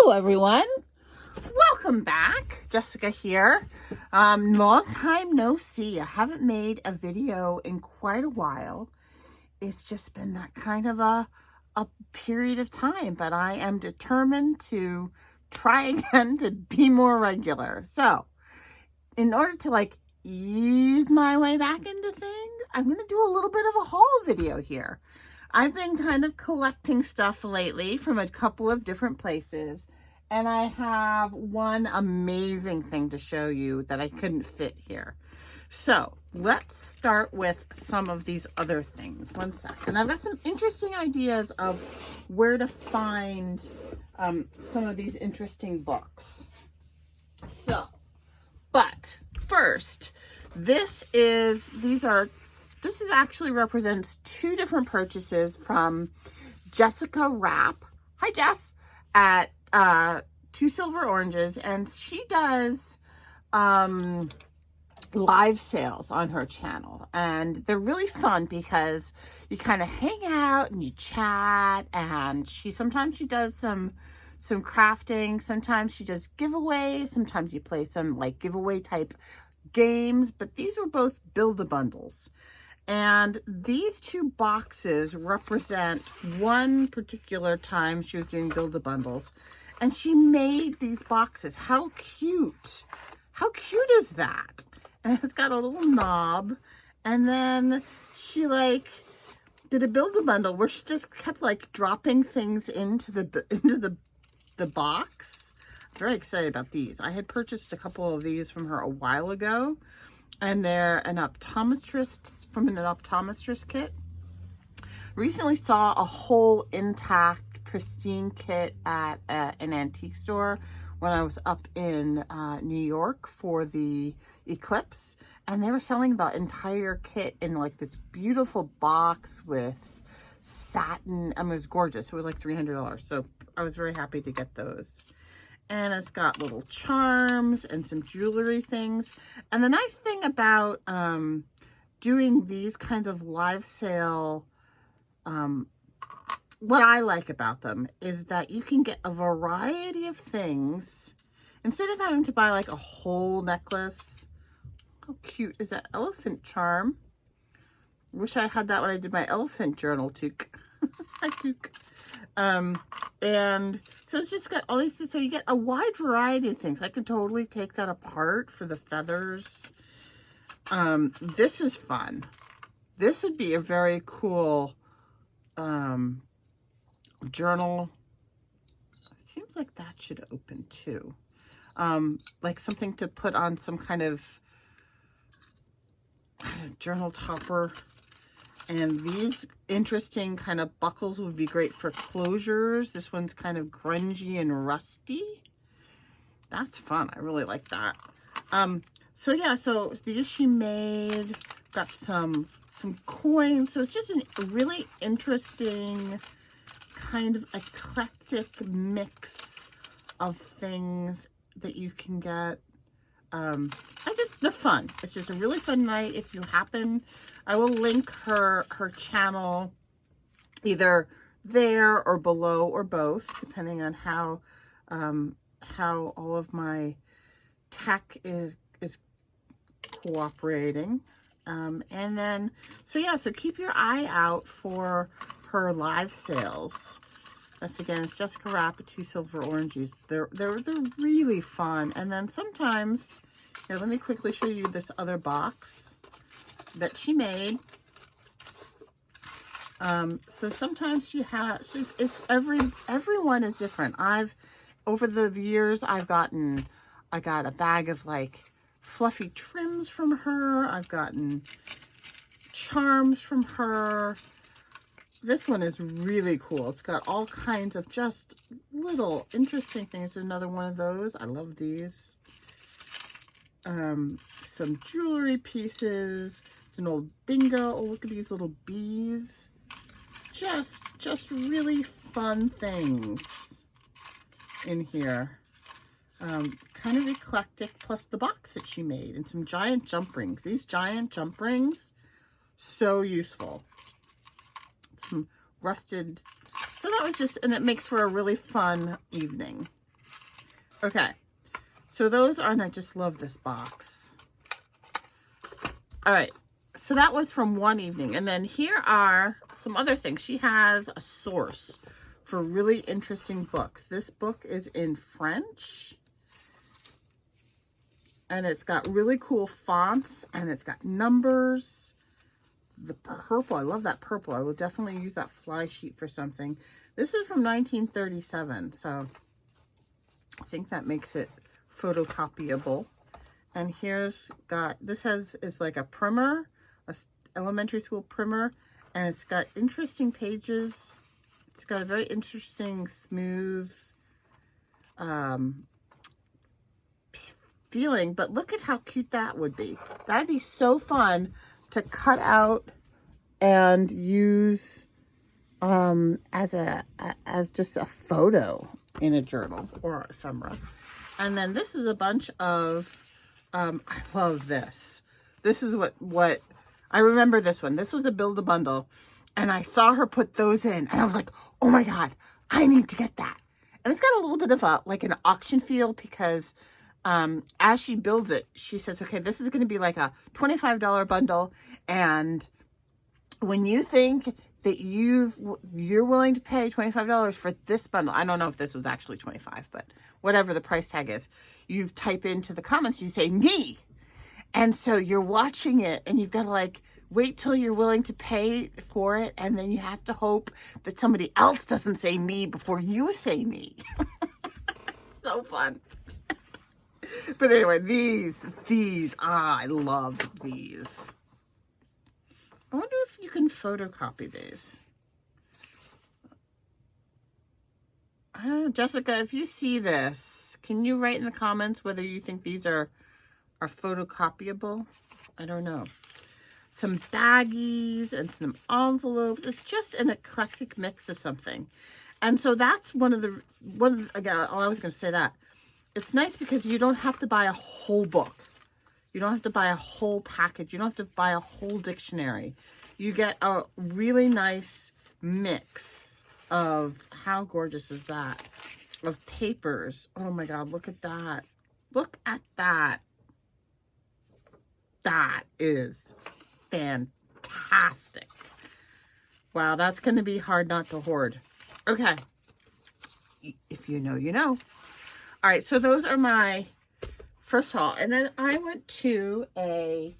Hello everyone, welcome back. Jessica here. Long time no see. I haven't made a video in quite a while. It's just been that kind of a period of time, but I am determined to try again to be more regular. So in order to ease my way back into things, I'm going to do a little bit of a haul video here. I've been kind of collecting stuff lately from a couple of different places, and I have one amazing thing to show you that I couldn't fit here. So let's start with some of these other things. One second. I've got some interesting ideas of where to find some of these interesting books. But first, this actually represents two different purchases from Jessica Rapp. Hi, Jess, at Two Silver Oranges, and she does live sales on her channel, and they're really fun because you kind of hang out and you chat, and sometimes she does some crafting, sometimes she does giveaways, sometimes you play some giveaway type games, but these were both build-a-bundles. And these two boxes represent one particular time she was doing build-a-bundles, and she made these boxes. How cute! How cute is that? And it's got a little knob, and then she did a build-a-bundle where she just kept dropping things into the box. I'm very excited about these. I had purchased a couple of these from her a while ago, and they're from an optometrist kit. Recently saw a whole intact, pristine kit at an antique store when I was up in New York for the eclipse, and they were selling the entire kit in this beautiful box with satin. I mean, it was gorgeous. It was $300, so I was very happy to get those. And it's got little charms and some jewelry things. And the nice thing about doing these kinds of live sale, what I like about them is that you can get a variety of things instead of having to buy a whole necklace. How cute is that elephant charm? Wish I had that when I did my elephant journal toque. Hi, toque. And so it's just got all these, so you get a wide variety of things. I could totally take that apart for the feathers. This is fun. This would be a very cool journal. It seems like that should open too. Something to put on some kind of journal topper. And these interesting kind of buckles would be great for closures. This one's kind of grungy and rusty. That's fun. I really like that. So yeah, so these she made. Got some coins. So it's just a really interesting kind of eclectic mix of things that you can get. They're fun. It's just a really fun night. If you happen, I will link her channel either there or below or both, depending on how all of my tech is cooperating. And then, so keep your eye out for her live sales. That's again, it's Jessica Rapp at Two Silver Oranges. They're really fun. And then sometimes, here, let me quickly show you this other box that she made. So sometimes everyone is different. Over the years, I got a bag of fluffy trims from her. I've gotten charms from her. This one is really cool. It's got all kinds of just little interesting things. Another one of those. I love these. Some jewelry pieces. It's an old bingo. Oh, look at these little bees. Just really fun things in here. Kind of eclectic, plus the box that she made, and some giant jump rings. These giant jump rings, so useful. Some rusted, so that was just, and it makes for a really fun evening. Okay, so those are, and I just love this box. All right, so that was from one evening. And then here are some other things. She has a source for really interesting books. This book is in French. And it's got really cool fonts, and it's got numbers. The purple, I love that purple. I will definitely use that fly sheet for something. This is from 1937, so I think that makes it photocopiable. And here's got, this is like a primer, a elementary school primer, and it's got interesting pages. It's got a very interesting, smooth feeling, but look at how cute that would be. That'd be so fun to cut out and use as just a photo in a journal or ephemera. And then this is a bunch of I love this. This is what I remember. This one, this was a Build-A-Bundle, and I saw her put those in, and I was like, oh my god, I need to get that. And it's got a little bit of a like an auction feel, because as she builds it, she says, okay, this is going to be like a $25 bundle. And when you think that you're willing to pay $25 for this bundle, I don't know if this was actually 25, but whatever the price tag is, you type into the comments, you say me. And so you're watching it, and you've got to like wait till you're willing to pay for it. And then you have to hope that somebody else doesn't say me before you say me. So fun. But anyway, these, I love these. I wonder if you can photocopy these. I don't know, Jessica, if you see this, can you write in the comments whether you think these are photocopiable? I don't know. Some baggies and some envelopes. It's just an eclectic mix of something. And so that's again, I was going to say that. It's nice because you don't have to buy a whole book. You don't have to buy a whole package. You don't have to buy a whole dictionary. You get a really nice mix of, how gorgeous is that, of papers. Oh my God, look at that. Look at that. That is fantastic. Wow, that's going to be hard not to hoard. Okay. If you know, you know. All right, so those are my first haul. And then I went to a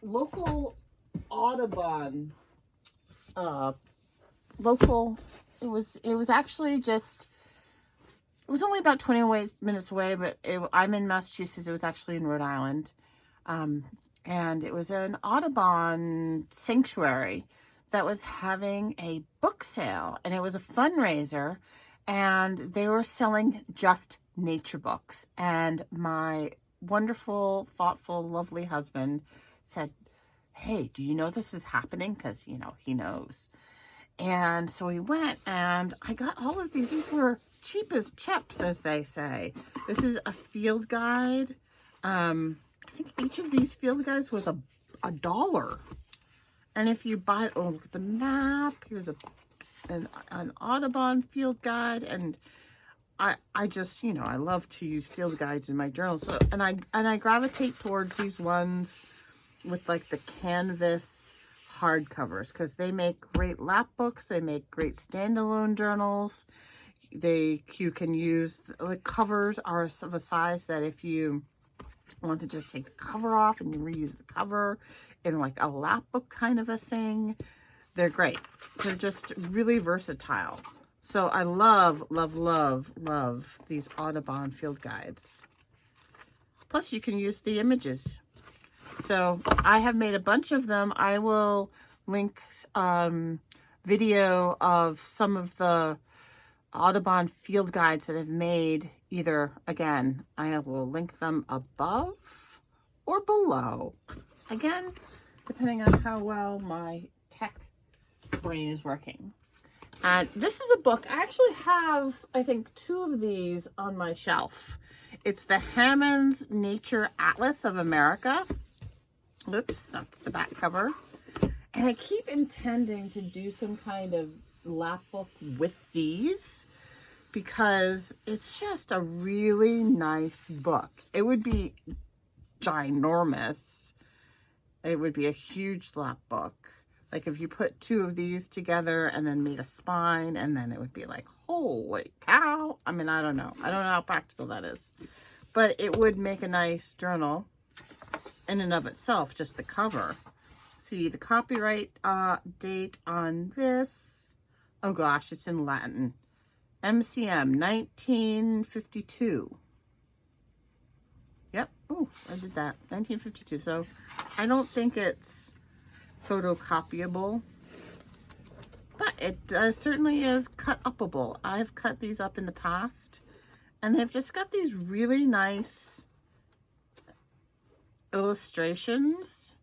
local Audubon, it was actually just, it was only about 20 minutes away, but I'm in Massachusetts. It was actually in Rhode Island. And it was an Audubon sanctuary that was having a book sale, and it was a fundraiser, and they were selling just nature books. And my wonderful, thoughtful, lovely husband said, hey, do you know this is happening? Because, you know, he knows. And so we went, and I got all of these. These were cheap as chips, as they say. This is a field guide. I think each of these field guides was $1. And if you buy, oh, look at the map. Here's an Audubon field guide. And I just, you know, I love to use field guides in my journal. So, and I gravitate towards these ones with like the canvas hardcovers, because they make great lap books. They make great standalone journals. You can use, the covers are of a size that if you want to just take the cover off and you reuse the cover in like a lap book kind of a thing, they're great. They're just really versatile. So I love, love, love, love these Audubon field guides. Plus you can use the images. So I have made a bunch of them. I will link video of some of the Audubon field guides that I've made. Either, again, I will link them above or below. Again, depending on how well my tech brain is working. And this is a book. I actually have, I think, 2 of these on my shelf. It's the Hammond's Nature Atlas of America. Oops, that's the back cover. And I keep intending to do some kind of lap book with these. because it's just a really nice book. It would be ginormous. It would be a huge lap book. Like if you put two of these together and then made a spine, and then it would be like, holy cow. I mean, I don't know. I don't know how practical that is. But it would make a nice journal in and of itself, just the cover. See, the copyright date on this. Oh gosh, it's in Latin. MCM 1952. Yep. Oh, I did that. 1952. So I don't think it's photocopyable, but it certainly is cut upable. I've cut these up in the past, and they've just got these really nice illustrations,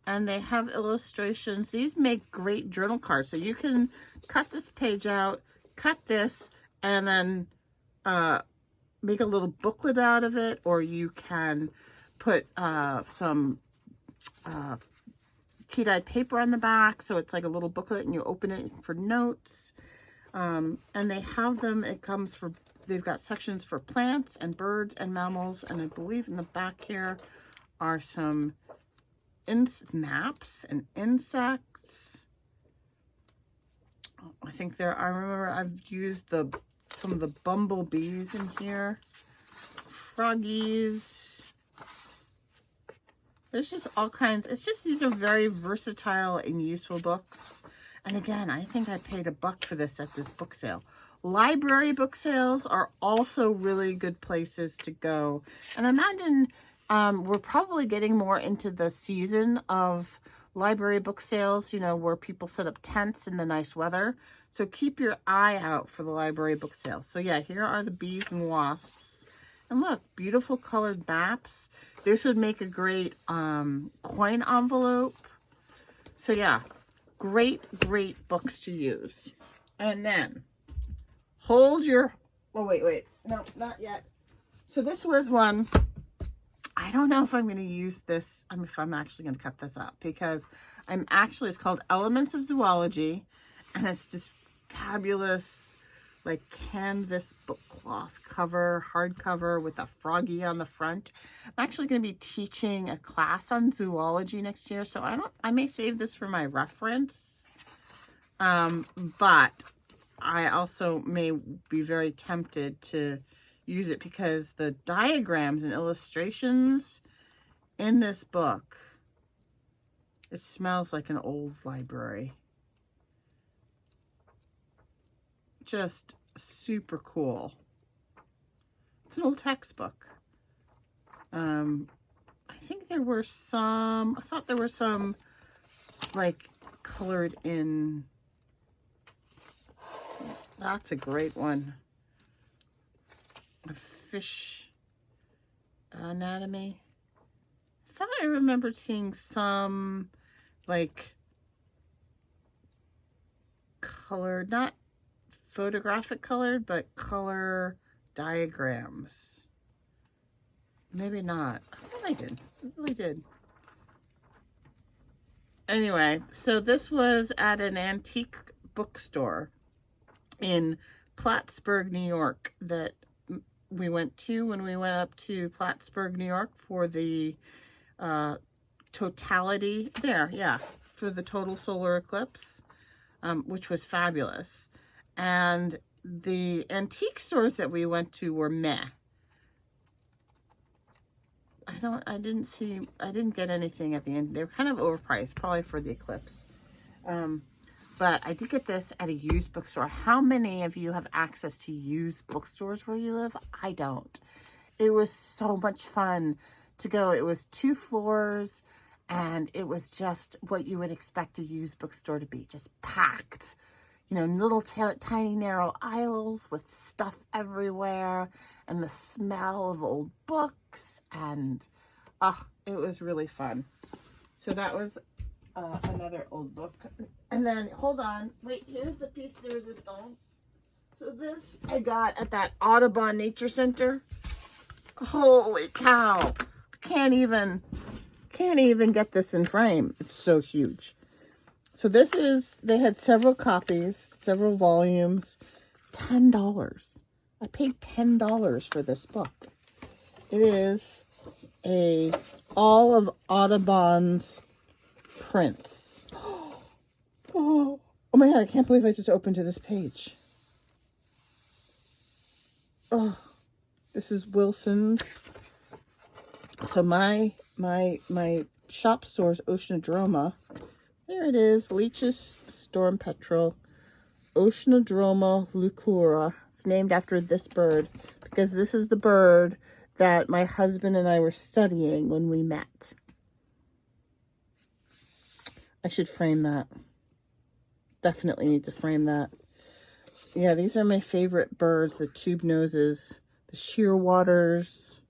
and they have illustrations. These make great journal cards. So you can cut this page out, cut this, and then make a little booklet out of it, or you can put some key-dyed paper on the back, so it's like a little booklet, and you open it for notes. And they have them, they've got sections for plants and birds and mammals, and I believe in the back here are some maps and insects. I think I remember I've used some of the bumblebees in here, froggies. There's just all kinds. It's just, these are very versatile and useful books. And again, I think I paid $1 for this at this book sale. Library book sales are also really good places to go. And I imagine we're probably getting more into the season of library book sales, you know, where people set up tents in the nice weather. So keep your eye out for the library book sale. So yeah, here are the bees and wasps. And look, beautiful colored maps. This would make a great coin envelope. So yeah, great books to use. And then hold your, oh wait, no, not yet. So this was one. I don't know if I'm going to use this, if I'm actually going to cut this up, because it's called Elements of Zoology, and it's just fabulous, like canvas book cloth cover, hardcover with a froggy on the front. I'm actually going to be teaching a class on zoology next year, so I may save this for my reference, but I also may be very tempted to use it because the diagrams and illustrations in this book, it smells like an old library. Just super cool. It's an old textbook. I think there were some, I thought there were some like colored in. That's a great one. A fish anatomy. I thought I remembered seeing some like colored, not photographic colored, but color diagrams. Maybe not. I thought I did. I really did. Anyway, so this was at an antique bookstore in Plattsburgh, New York, that we went to when we went up to Plattsburgh, New York for the totality for the total solar eclipse, which was fabulous. And the antique stores that we went to were meh. I didn't get anything at the end. They were kind of overpriced, probably for the eclipse. But I did get this at a used bookstore. How many of you have access to used bookstores where you live? I don't. It was so much fun to go. It was 2 floors, and it was just what you would expect a used bookstore to be, just packed. You know, little tiny narrow aisles with stuff everywhere, and the smell of old books, and it was really fun. So that was another old book. And then, hold on, wait, here's the piece de resistance. So this I got at that Audubon Nature Center. Holy cow. Can't even get this in frame. It's so huge. So they had several copies, several volumes, $10. I paid $10 for this book. It is all of Audubon's prints. Oh my God, I can't believe I just opened to this page. Oh, this is Wilson's. So my shop store's Oceanodroma. There it is, Leach's Storm Petrel, Oceanodroma leucura. It's named after this bird because this is the bird that my husband and I were studying when we met. I should frame that. Definitely need to frame that. Yeah, these are my favorite birds. The tube noses, the shearwaters,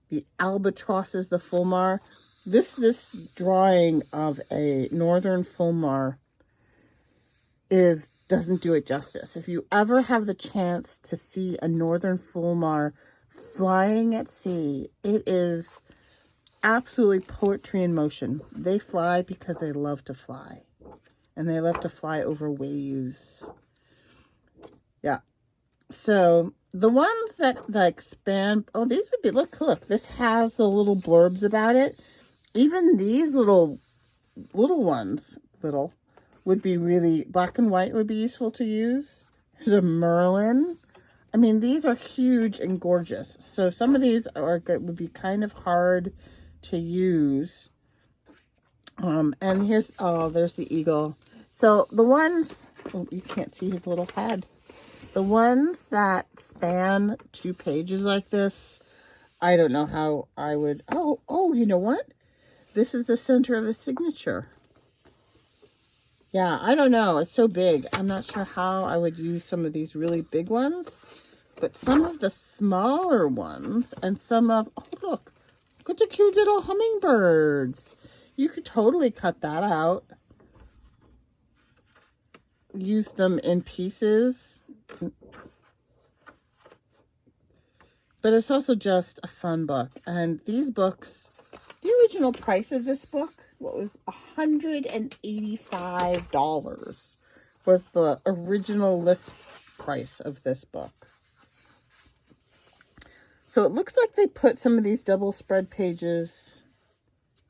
the albatrosses, the fulmar. This drawing of a northern fulmar doesn't do it justice. If you ever have the chance to see a northern fulmar flying at sea, it is absolutely poetry in motion. They fly because they love to fly. And they love to fly over waves. Yeah. So the ones that expand, oh, these would be, look, this has the little blurbs about it. Even these little ones, would be really, black and white would be useful to use. There's a Merlin. I mean, these are huge and gorgeous. So some of these would be kind of hard to use. And here's, oh, there's the eagle. So the ones, oh, you can't see his little head. The ones that span 2 pages like this, I don't know how I would, oh, you know what? This is the center of a signature. Yeah, I don't know. It's so big. I'm not sure how I would use some of these really big ones. But some of the smaller ones and some of, oh, look at the cute little hummingbirds. You could totally cut that out. Use them in pieces. But it's also just a fun book. And these books, the original price of this book, what was $185 was the original list price of this book. So it looks like they put some of these double spread pages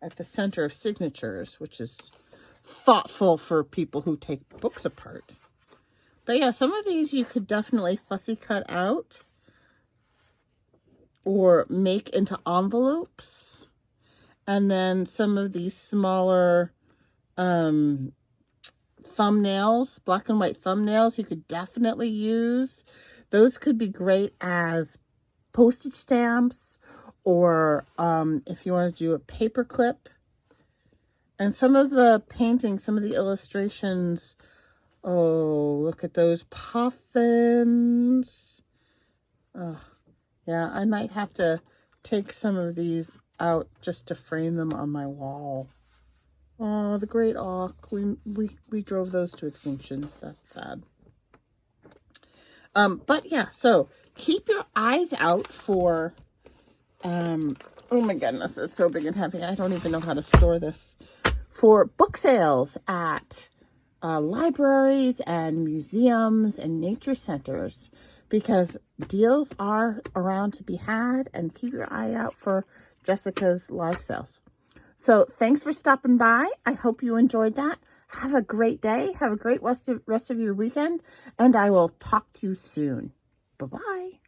at the center of signatures, which is thoughtful for people who take books apart. But yeah, some of these you could definitely fussy cut out or make into envelopes. And then some of these smaller thumbnails, black and white thumbnails, you could definitely use. Those could be great as postage stamps, or if you want to do a paper clip. And some of the paintings, some of the illustrations, oh, look at those puffins. Oh, yeah, I might have to take some of these out just to frame them on my wall. Oh, the great auk. We drove those to extinction. That's sad. But yeah, so keep your eyes out for, oh my goodness, it's so big and heavy. I don't even know how to store this. For book sales at libraries and museums and nature centers, because deals are around to be had, and keep your eye out for Jessica's live sales. So thanks for stopping by. I hope you enjoyed that. Have a great day. Have a great rest of your weekend, and I will talk to you soon. Bye-bye.